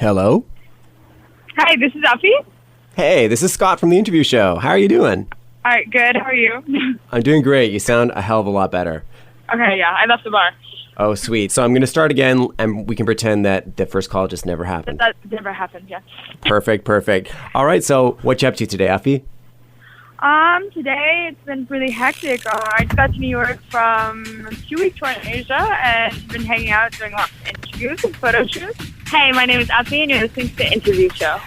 Hello? Hi, this is Uffie. Hey, this is Scott from the interview show. How are you doing? All right, good. How are you? I'm doing great. You sound a hell of a lot better. Okay, yeah, I left the bar. Oh, sweet. So I'm going to start again, and we can pretend that the first call just never happened. That never happened, yeah. Perfect. All right, so what you up to today, Uffie? Today it's been really hectic. I just got to New York from a 2-week tour in Asia and been hanging out doing lots of interviews and photo shoots. Hey, my name is Uffie and you're listening to the interview show.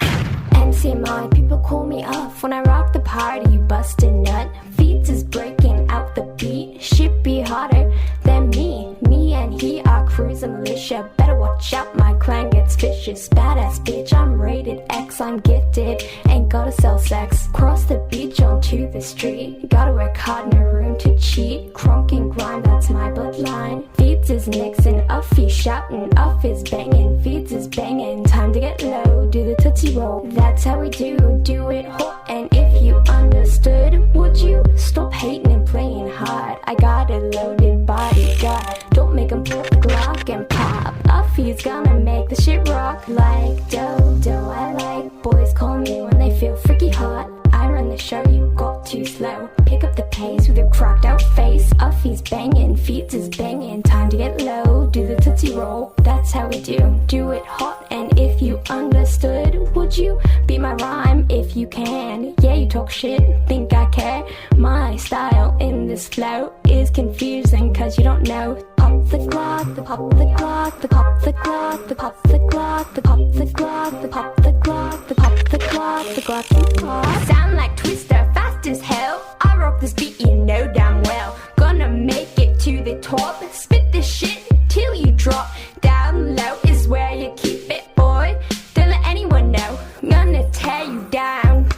MCMI, people call me off when I rock the party, you bust a nut. Feadz is breaking out the beat, shit be harder than me. Me and he are cruising militia, better watch out, my clan gets vicious. Badass bitch, I'm rated X, I'm gifted, ain't gotta sell sex. Cross the beach onto the street, gotta work hard in a room to cheat. Crunk and grind, that's my bloodline. Feadz is Nixon, Uffie shouting, Uff is banging, Feadz is banging. Time to get low, do the tootsie roll. That's how we do it hot. And if you understood, would you stop hating and playing hard? I got a loaded bodyguard, don't make 'em pull the Glock and pop. Uffie's gonna make the shit rock like dodo. I like boys call me when they feel freaky hot. I run the show, you got too slow. Pick up the pace with your cracked out face. Uffie's banging, Feadz is banging. Time to get low, do the tootsie roll. That's how we do it hot. And if you understood, would you be my rhyme if you can? Yeah, you talk shit, think I care. My style in this flow is confusing cause you don't know. Pop the Glock, the pop the Glock, the pop the Glock, the pop the Glock, the pop the Glock, the pop the Glock, the pop the Glock, the Glock you pop. Sound like Twister, fast as hell. I rock this beat, you know damn well. Gonna make it to the top, spit this shit till you drop. Down low is where you keep it, boy. Don't let anyone know, I'm gonna tear you down.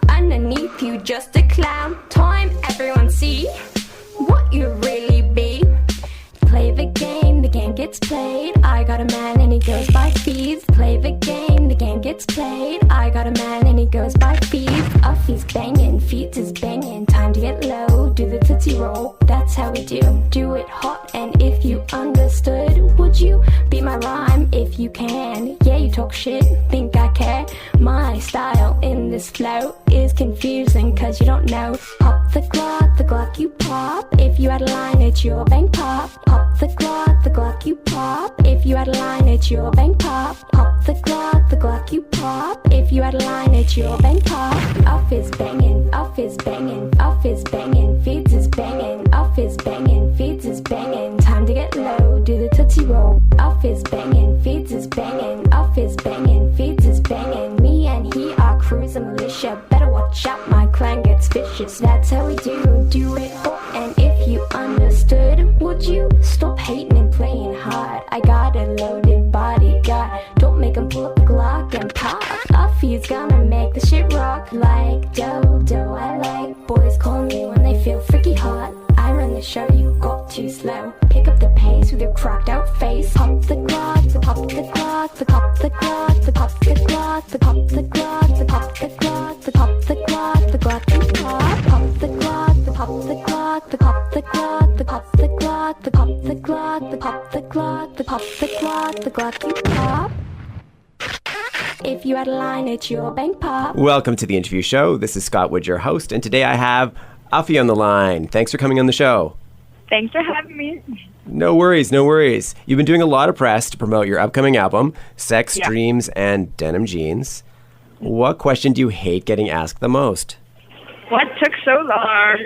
Underneath you just a clown. Time everyone see what you really be. Play the game gets played. I got a man and he goes by Feadz. Play the game gets played. I got a man and he goes by Feadz. Uffie's banging, Feadz is banging. Time to get low, do the tootsie roll. That's how we do it hot. And if you understood, would you be my rhyme if you can? Yeah, you talk shit, think I care. My style in this flow is confusing cause you don't know. Pop the Glock you pop. If you had a line, it's your bang pop. Pop the Glock you pop. If you had a line, it's your bang pop. Pop the Glock you pop. If you had a line, it's your bang pop. Uff is banging, Uff is banging, Uff is banging, Feadz is banging, Uff is banging, Feadz is banging. Time to get low, do the tootsie roll. Uff is banging, Feadz is banging, Uff is banging, Feadz is banging. Me and he are cruising militia, better watch out, my clan gets vicious. That's how we do it hot. And if you understood, would you stop hating and playing hard? I got a loaded bodyguard, don't make 'em pull up the Glock and pop. Uffie's gonna make the shit rock like dodo. I like boys call me when they feel freaky hot. I run the show, you got too slow. Pick up the pace with your cracked out face. Pop the Glock, the pop the Glock, the pop the Glock, the pop the Glock, the pop the Glock, the pop the Glock, the pop the Glock, the Glock you pop. Pop the Glock, the pop the Glock, the pop the Glock, the pop the Glock, the pop the Glock, the pop the Glock, the pop the Glock, the Glock you pop. If you had a line, it's your bang pop. Welcome to the interview show. This is Scott Wood, your host, and today I have Uffie on the line. Thanks for coming on the show. Thanks for having me. No worries. You've been doing a lot of press to promote your upcoming album, Sex, Yeah. Dreams, and Denim Jeans. What question do you hate getting asked the most? What took so long?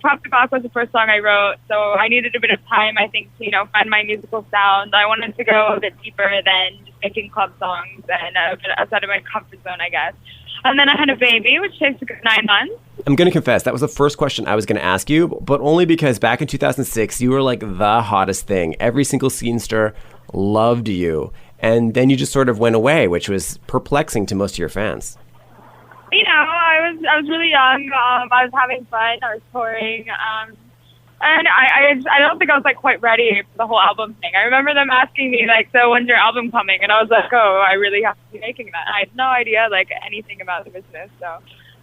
Pop the Glock was the first song I wrote, so I needed a bit of time, I think, to, find my musical sound. I wanted to go a bit deeper than just making club songs and a bit outside of my comfort zone, I guess. And then I had a baby, which takes a good 9 months. I'm going to confess, that was the first question I was going to ask you, but only because back in 2006, you were like the hottest thing. Every single scenester loved you. And then you just sort of went away, which was perplexing to most of your fans. I was really young. I was having fun. I was touring. And I don't think I was, quite ready for the whole album thing. I remember them asking me, so when's your album coming? And I was like, oh, I really have to be making that. I had no idea, anything about the business. So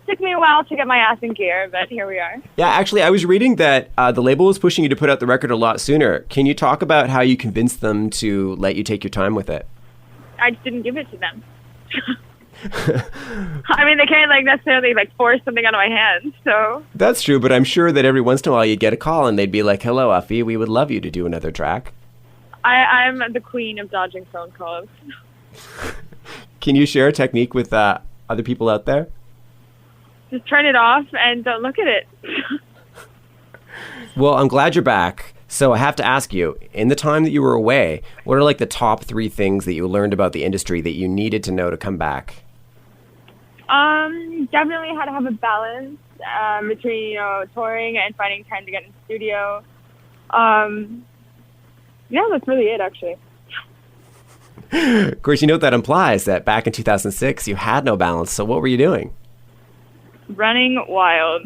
took me a while to get my ass in gear, but here we are. Yeah, actually, I was reading that the label was pushing you to put out the record a lot sooner. Can you talk about how you convinced them to let you take your time with it? I just didn't give it to them. I mean, they can't necessarily force something out of my hands, so. That's true, but I'm sure that every once in a while you'd get a call and they'd be like, "Hello, Uffie, we would love you to do another track." I'm the queen of dodging phone calls. Can you share a technique with other people out there? Just turn it off and don't look at it. Well, I'm glad you're back. So I have to ask you, in the time that you were away, what are the top 3 things that you learned about the industry that you needed to know to come back? Definitely how to have a balance between, touring and finding time to get in the studio. Yeah, that's really it, actually. Of course, you know what that implies, that back in 2006, you had no balance. So what were you doing? Running wild.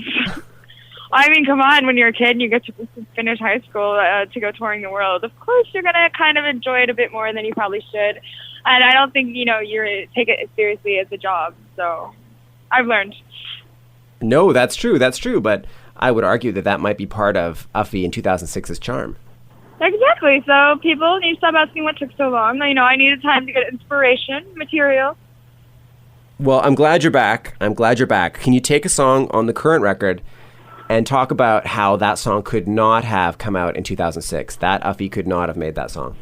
I mean, come on, when you're a kid and you get to finish high school to go touring the world, of course you're going to kind of enjoy it a bit more than you probably should. And I don't think, you take it as seriously as a job. So I've learned. No, that's true. That's true. But I would argue that might be part of Uffie in 2006's charm. Exactly. So people need to stop asking what took so long. I needed time to get inspiration, material. Well, I'm glad you're back. Can you take a song on the current record and talk about how that song could not have come out in 2006? That Uffie could not have made that song.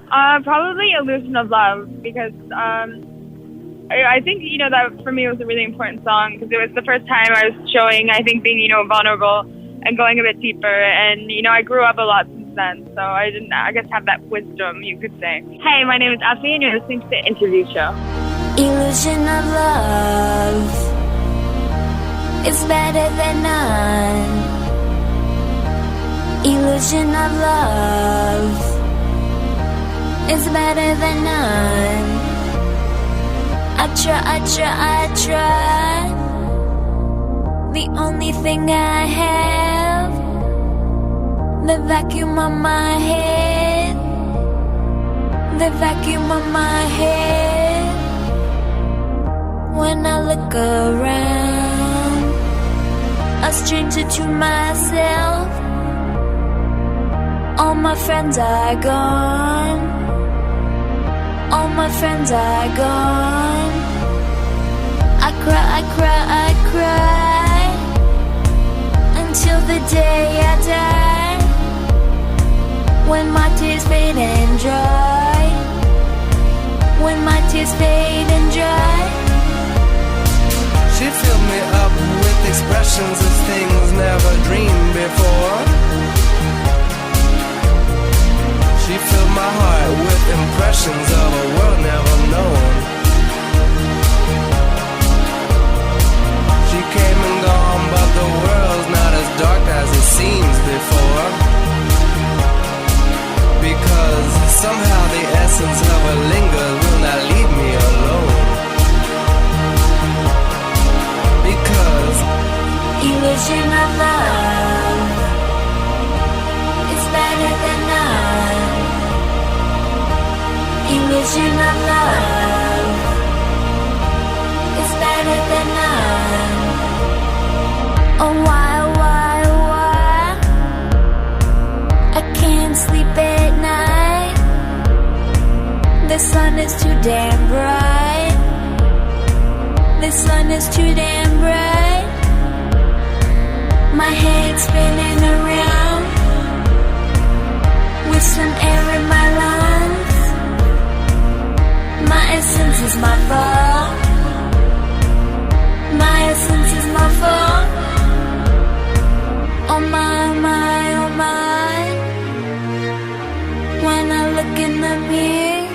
Probably Illusion of Love, because I think, that for me was a really important song, because it was the first time I was showing, I think, being, vulnerable and going a bit deeper. And, I grew up a lot since then, so I didn't, I guess, have that wisdom, you could say. Hey, my name is Uffie, and you're listening to The Interview Show. Illusion of love is better than none. Illusion of love is better than none. I try. The only thing I have, the vacuum on my head, the vacuum on my head. When I look around, a stranger to myself. All my friends are gone. All my friends are gone. I cry until the day I die. When my tears fade and dry. When my tears fade and dry. She filled me up with expressions of things never dreamed before. She filled my heart with impressions of a world never known. She came and gone, but the world's not as dark as it seems before. Because somehow the essence of her lingers will not leave me alone. Because illusion of love is better than none. Illusion of love is better than none. Oh why I can't sleep at night. The sun is too damn bright. The sun is too damn bright. My head's spinning around with some air in my lungs. My essence is my fault. My essence is my fault. Oh my, oh my. When I look in the mirror,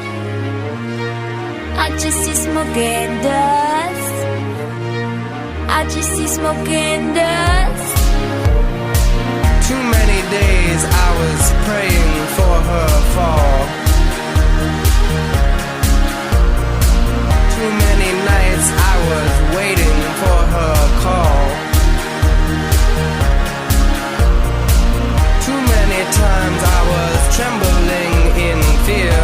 I just see smoke and dust. I just see smoke and dust. too many days I was praying for her fall. Too many nights I was waiting for her call. Too many times I was trembling in fear,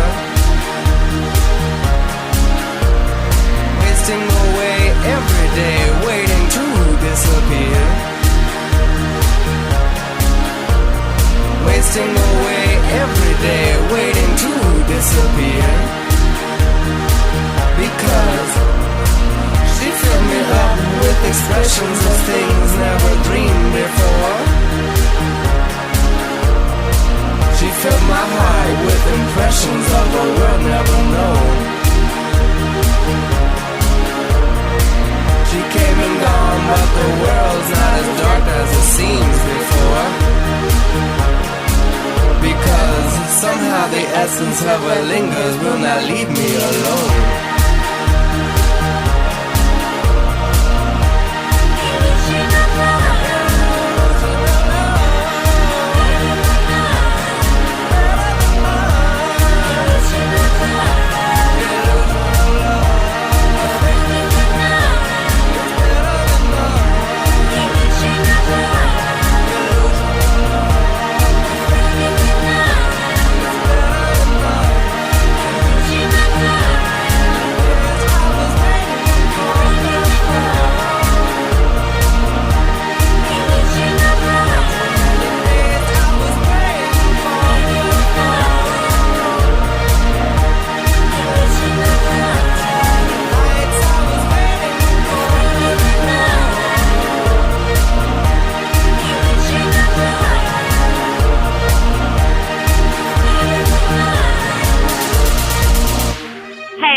wasting away every day waiting to disappear. Because she filled me up with expressions of things never dreamed before. She filled my heart with impressions of a world never known. She came and gone, but the world's not as dark as it seems before. Because somehow the essence of her lingers will not leave me alone.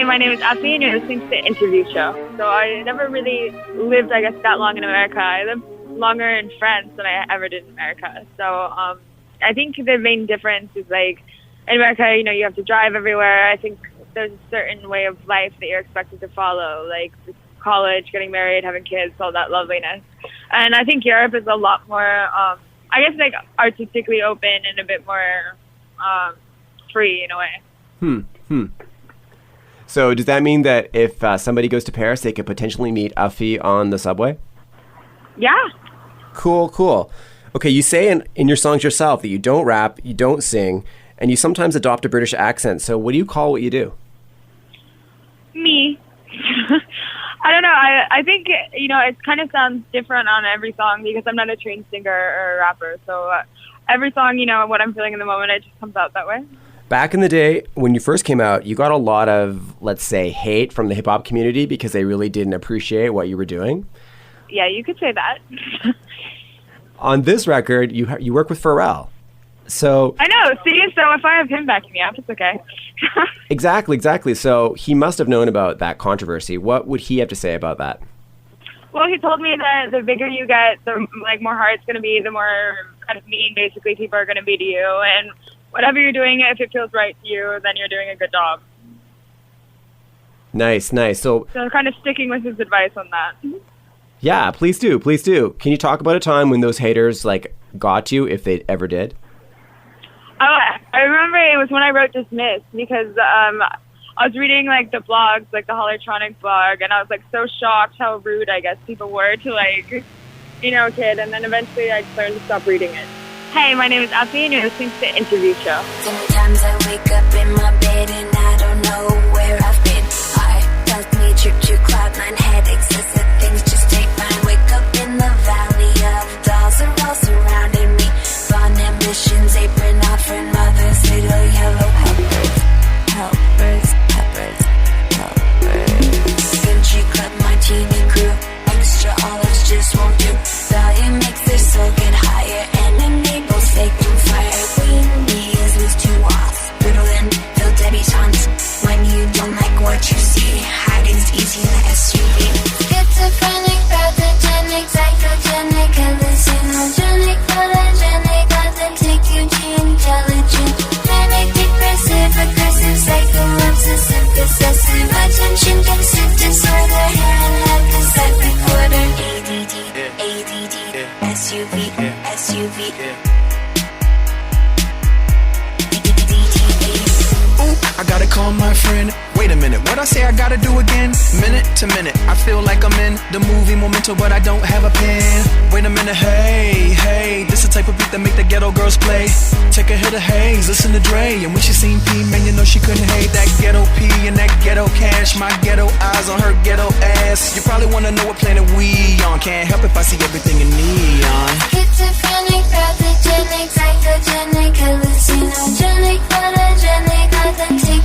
My name is Uffie, and you're listening to the interview show. So I never really lived, I guess, that long in America. I lived longer in France than I ever did in America. So I think the main difference is, like, in America, you know, you have to drive everywhere. I think there's a certain way of life that you're expected to follow, like college, getting married, having kids, all that loveliness. And I think Europe is a lot more, I guess, like, artistically open and a bit more free in a way. So does that mean that if somebody goes to Paris, they could potentially meet Uffie on the subway? Yeah. Cool. Okay, you say in your songs yourself that you don't rap, you don't sing, and you sometimes adopt a British accent. So what do you call what you do? Me. I don't know. I think, you know, it kind of sounds different on every song because I'm not a trained singer or a rapper. So every song, you know, what I'm feeling in the moment, it just comes out that way. Back in the day, when you first came out, you got a lot of, let's say, hate from the hip-hop community because they really didn't appreciate what you were doing. Yeah, you could say that. On this record, you work with Pharrell. So I know. See, so if I have him backing me up, it's okay. Exactly. So he must have known about that controversy. What would he have to say about that? Well, he told me that the bigger you get, the more hard it's going to be, the more kind of mean, basically, people are going to be to you. And whatever you're doing, if it feels right to you, then you're doing a good job. Nice. So kind of sticking with his advice on that. Yeah, please do. Can you talk about a time when those haters, like, got you, if they ever did? Oh, I remember it was when I wrote Dismiss, because I was reading, like, the blogs, like the Holotronic blog, and I was, like, so shocked how rude, I guess, people were to, like, you know, a kid, and then eventually I learned to stop reading it. Hey, my name is Uffie, and you're listening to the interview show. Sometimes I wake up in my bed and I don't know where I've been. Heart tells me trip, cloud nine, headaches, excessive things just take mine. Wake up in the valley of dolls are all surrounding me. Fond ambitions, apron off, and mother's little yellow helpers. Country club, martini crew, extra olives just won't do. Volume makes their soul get higher, and enables fake on fire. Queen is too off, brittle and filled debutantes. When you don't like what you see, hiding's easy in the SUV. Schizophrenic, pathogenic, psychogenic, hallucinogenic, photogenic, authentic, Eugene, intelligent, manic, depressive, aggressive, psycho, obsessive, possessive, attention, consent disorder, hair and head, cassette recorder, ADD, SUV. I gotta call my friend. Wait a minute, what I say I gotta do again? Minute to minute, I feel like I'm in the movie Memento, but I don't have a pen. Wait a minute, hey, this the type of beat that make the ghetto girls play. Take a hit of haze, listen to Dre, and when she seen P, man, you know she couldn't hate that ghetto P and that ghetto cash. My ghetto eyes on her ghetto ass. You probably wanna know what planet we on. Can't help if I see everything in neon. Schizophrenic, pathogenic, psychogenic, hallucinogenic, photogenic, authentic,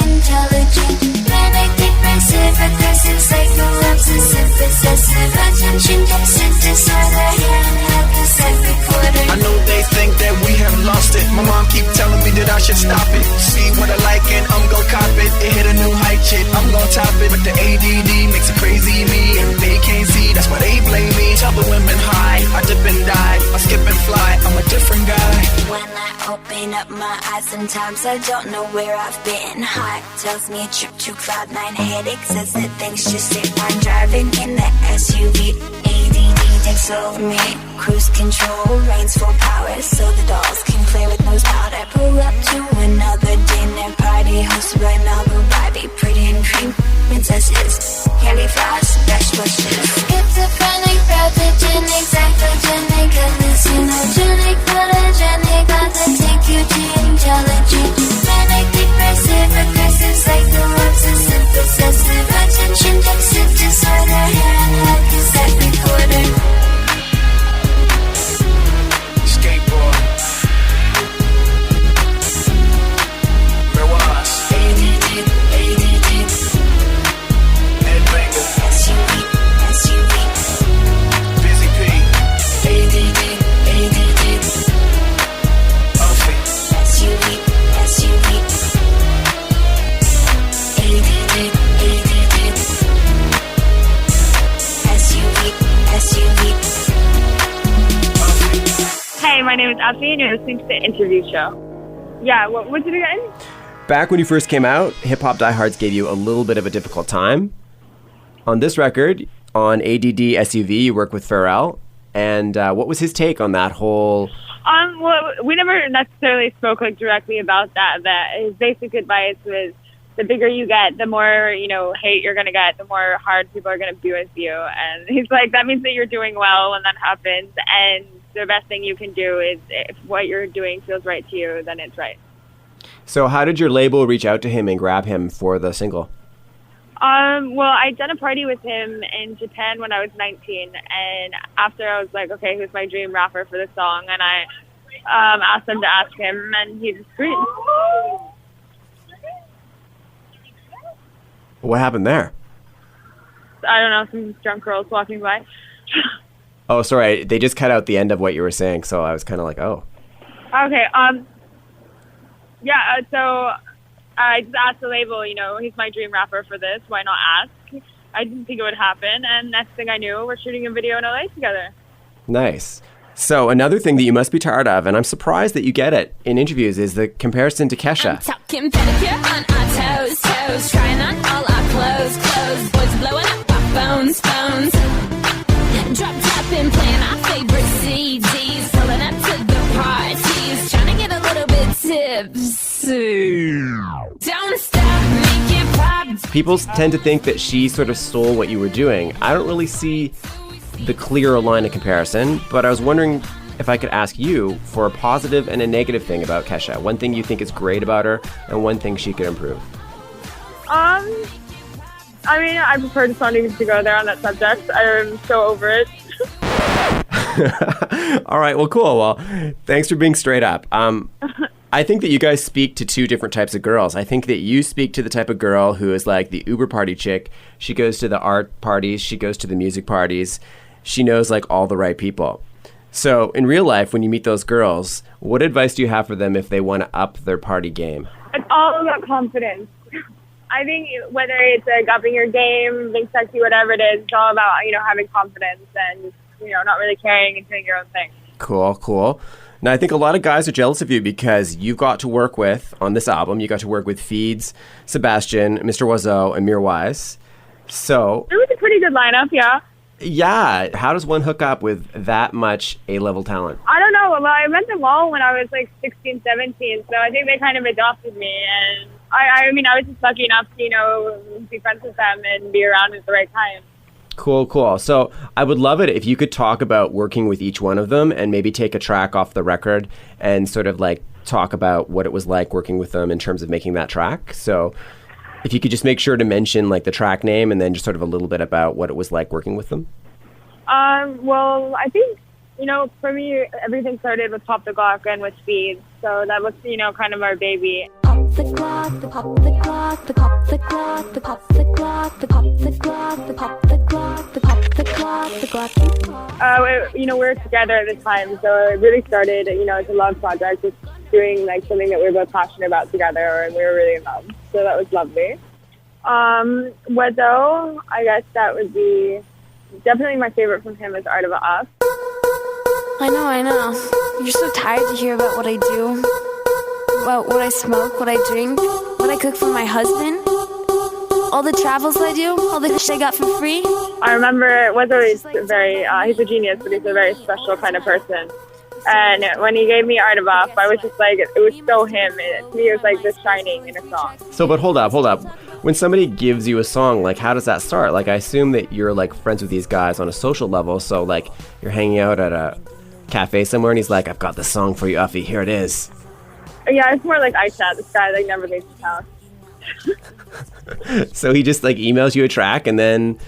intelligent, manic, depressive, aggressive, psycho, obsessive, possessive, attention deficit disorder, handheld cassette recorder. I know they think that we have lost it. My mom keep telling me that I should stop it. See what I like and I'm gon' cop it. It hit a new height, shit, I'm gon' top it. But the ADD makes it crazy me, and they can't see, that's why they blame me. Tell the women hi, I dip and dive, I skip and fly, I'm a different guy. When I open up my eyes, sometimes I don't know where I've been. Heart tells me a trip to cloud nine, headache says that things just sit. I'm driving in the SUV, ADD takes over me. Cruise control, reigns full power, so the dolls can play with nose powder. Pull up to another dinner party, hosted by Malibu Barbie, pretty and cream princesses, candy floss, vegetables. Schizophrenic, pathogenic, psychogenic, hallucinogenic, photogenic, authentic, intelligent, manic, depressive, aggressive, psycho, obsessive, possessive, attention deficit disorder, handheld cassette recorder. Skateboard. Mirage. ADD, Headbanger. SUV, Busy P. ADD, Uffie. SUV, ADD, SUV. Hey, my name is Uffie, and you're listening to the interview show. Yeah, what was it again? Back when you first came out, hip-hop diehards gave you a little bit of a difficult time. On this record, on ADD SUV, you work with Pharrell. And what was his take on that whole... Well, we never necessarily spoke like directly about that. That his basic advice was, the bigger you get, the more, hate you're going to get, the more hard people are going to be with you. And he's like, that means that you're doing well when that happens. And the best thing you can do is, if what you're doing feels right to you, then it's right. So how did your label reach out to him and grab him for the single? Well, I'd done a party with him in Japan when I was 19, and after I was like, okay, who's my dream rapper for this song? And I asked them to ask him, and he just agreed. What happened there? I don't know, some drunk girls walking by. Oh, sorry, they just cut out the end of what you were saying, so I was kind of like, oh. Okay, so I just asked the label, he's my dream rapper for this, why not ask? I didn't think it would happen, and next thing I knew, we're shooting a video in LA together. Nice. So another thing that you must be tired of, and I'm surprised that you get it in interviews, is the comparison to Kesha. I'm talking pedicure on our toes, trying on all our clothes, boys blowing up our phones, drop top and playing our favorite CDs, pulling up to the parties, trying to get a little bit tipsy. Don't stop, make it pop. People tend to think that she sort of stole what you were doing. I don't really see the clearer line of comparison, but I was wondering if I could ask you for a positive and a negative thing about Kesha. One thing you think is great about her, and one thing she could improve. I prefer just not even to go there on that subject. I'm so over it. All right, well, cool. Well, thanks for being straight up. I think that you guys speak to two different types of girls. I think that you speak to the type of girl who is like the Uber party chick. She goes to the art parties. She goes to the music parties. She knows like all the right people. So in real life, when you meet those girls, what advice do you have for them if they want to up their party game? It's all about confidence. I think whether it's like upping your game, being sexy, whatever it is, it's all about, having confidence and, not really caring and doing your own thing. Cool. Now, I think a lot of guys are jealous of you because you got to work with, on this album, you got to work with Feadz, SebastiAn, Mr. Oizo, and Mirwais. So it was a pretty good lineup, yeah. Yeah. How does one hook up with that much A-level talent? I don't know. Well, I met them all when I was like 16, 17, so I think they kind of adopted me. And I was just lucky enough to, be friends with them and be around at the right time. Cool. So I would love it if you could talk about working with each one of them and maybe take a track off the record and sort of like talk about what it was like working with them in terms of making that track. So If you could just make sure to mention like the track name and then just sort of a little bit about what it was like working with them. Well, I think, for me, everything started with Pop the Glock and with Feadz. So that was, kind of our baby. Pop the Glock, the pop the Glock, the pop the Glock, the pop the Glock, the pop the Glock, the pop the Glock, the pop the Glock, the Glock. We were together at the time, so it really started, as a love project, just doing like something that we were both passionate about together, and we were really in love. So that was lovely. Oizo, I guess that would be definitely my favorite from him is Art of Us. I know. You're so tired to hear about what I do, about what I smoke, what I drink, what I cook for my husband, all the travels I do, all the shit I got for free. I remember Oizo is he's a genius, but he's a very special kind of person. And when he gave me Art of Us, I was just like, it was so him. To me, it was like The Shining in a song. So, but hold up. When somebody gives you a song, like, how does that start? Like, I assume that you're, like, friends with these guys on a social level. So, like, you're hanging out at a cafe somewhere, and he's like, I've got this song for you, Uffie. Here it is. Yeah, it's more like iChat. This guy, like, never leaves his house. So he just, like, emails you a track, and then...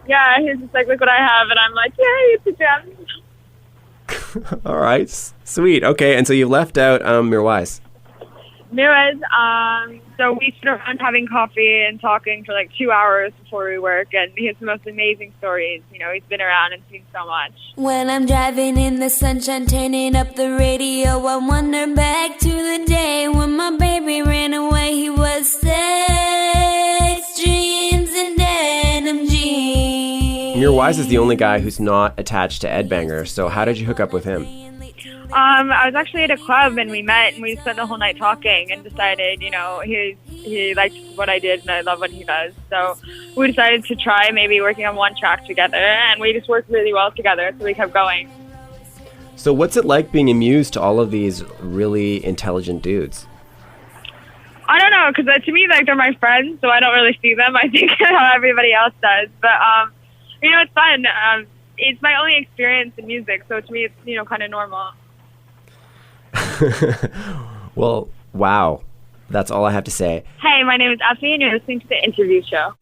Yeah, he's just like, look what I have. And I'm like, yay, it's a gem. All right, sweet. Okay, and so you left out Mirwais. So we sit around having coffee and talking for like 2 hours before we work, and he has the most amazing stories. He's been around and seen so much. When I'm driving in the sunshine, turning up the radio, I wonder back to the day when my baby ran away. He was sex, dreams, and denim jeans. Mirwais is the only guy who's not attached to Ed Banger, so how did you hook up with him? I was actually at a club, and we met, and we spent the whole night talking and decided, he liked what I did, and I love what he does. So we decided to try maybe working on one track together, and we just worked really well together, so we kept going. So what's it like being amused to all of these really intelligent dudes? I don't know, because to me, like, they're my friends, so I don't really see them. I think how everybody else does. But, it's fun. It's my only experience in music, so to me, it's, kind of normal. Well, wow. That's all I have to say. Hey, my name is Uffie, and you're listening to The Interview Show.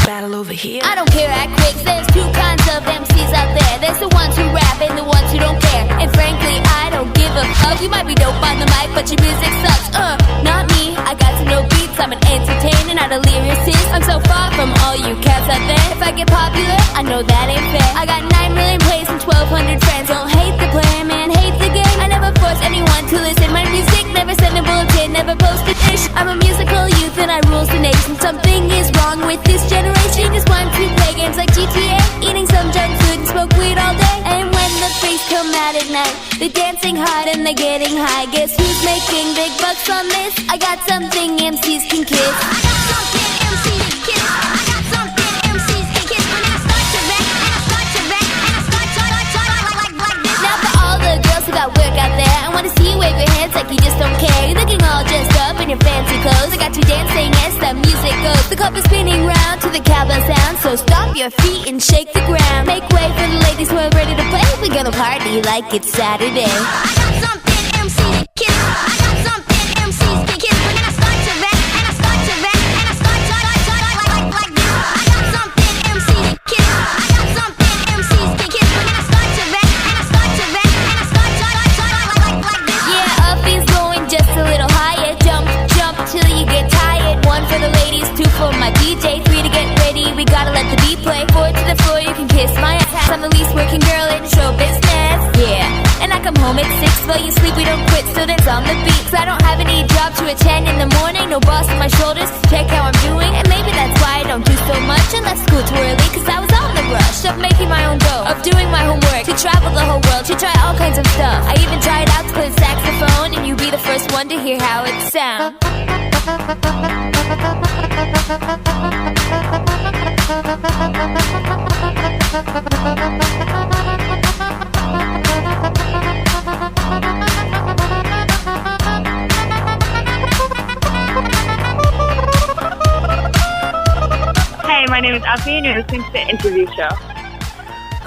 Battle over here. I don't care, act quick. There's two kinds of MCs out there. There's the ones who rap and the ones who don't care. And frankly, I don't give a fuck. You might be dope on the mic, but your music sucks. Not me. I got to know beats. I'm an entertainer, not a lyricist. I'm so far from all you cats out there. If I get popular, I know that ain't fair. I got 9 million plays and 1,200 friends. Don't hate the player, man, hate the game. I never force anyone to listen. My music never send a bulletin, never post a dish. I'm a musical youth and I rules the nation. Something is wrong with this generation. Just want to play games like GTA, eating some junk food and smoke weed all day. And when the freaks come out at night, they're dancing hard and they're getting high. Guess who's making big bucks on this? I got something MCs can kiss. I got something MCs can kiss. I got something MCs can kiss. When I start to rap, and I start to rap, and I start to like this. Now for all the girls who got work out there, I wanna see you wave your hands like you just don't care. You're looking all dressed up in your fancy clothes. I got you dancing as the music goes. The club is spinning round to the cowbell sound, so stomp your feet and shake the ground. Make way for the ladies who are ready to play. We're gonna party like it's Saturday. I got something MCs can kiss. I got something MCs can kiss. When I start to rap, and I start to rap, and I start to like this. I got something MCs can kiss. I got something MCs can kiss. When I start to rap, and I start to rap, and I start to like this. Yeah, Uffie's going just a little higher. Jump, jump till you get tired. 1 for the ladies, 2 for my DJ, 3 to get ready. We gotta let the beat play. 4 to the floor, you can kiss my ass. I'm the least working girl in show business. Yeah, and I come home at 6 while you sleep. We don't quit, students on the beat. 'Cause I don't have any job to attend in the morning. No boss on my shoulders to check how I'm doing. And maybe that's why I don't do so much. And left school too early 'cause I was on the rush of making my own dough, of doing my homework, to travel the whole world, to try all kinds of stuff. I even tried out to play the saxophone, and you'd be the first one to hear how it sounds. Hey, my name is Uffie, and you're listening to the interview show.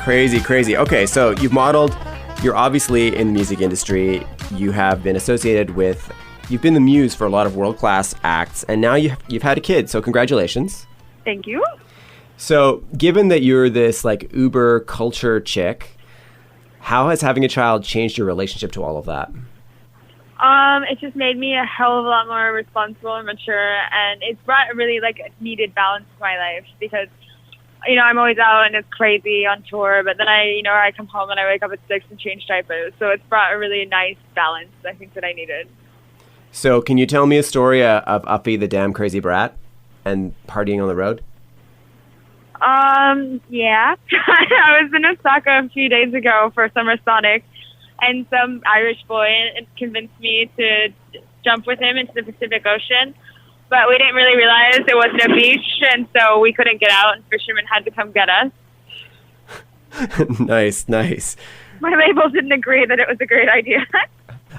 Crazy, crazy. Okay, so you've modeled, you're obviously in the music industry, you have been associated with, you've been the muse for a lot of world-class acts, and now you've had a kid, so congratulations. Thank you. So, given that you're this like uber culture chick, how has having a child changed your relationship to all of that? It just made me a hell of a lot more responsible and mature, and it's brought a really like needed balance to my life because, you know, I'm always out and it's crazy on tour, but then I come home and I wake up at 6 and change diapers. So it's brought a really nice balance, I think, that I needed. So, can you tell me a story of Uffie the damn crazy brat and partying on the road? Yeah. I was in Osaka a few days ago for Summer Sonic, and some Irish boy convinced me to jump with him into the Pacific Ocean. But we didn't really realize it wasn't a beach, and so we couldn't get out, and fishermen had to come get us. Nice, nice. My label didn't agree that it was a great idea.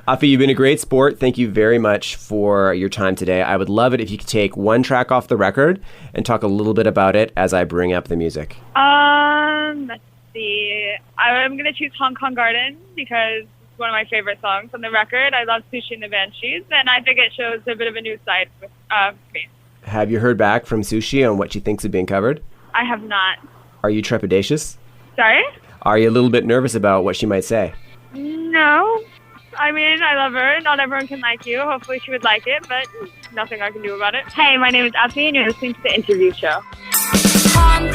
Uffie, you've been a great sport. Thank you very much for your time today. I would love it if you could take one track off the record and talk a little bit about it as I bring up the music. Let's see. I'm going to choose Hong Kong Garden because it's one of my favorite songs on the record. I love Sushi and the Banshees, and I think it shows a bit of a new side of me. Have you heard back from Sushi on what she thinks of being covered? I have not. Are you trepidatious? Sorry? Are you a little bit nervous about what she might say? No. I mean, I love her. Not everyone can like you. Hopefully she would like it, but nothing I can do about it. Hey, my name is Uffie, and you're listening to the interview show. Hong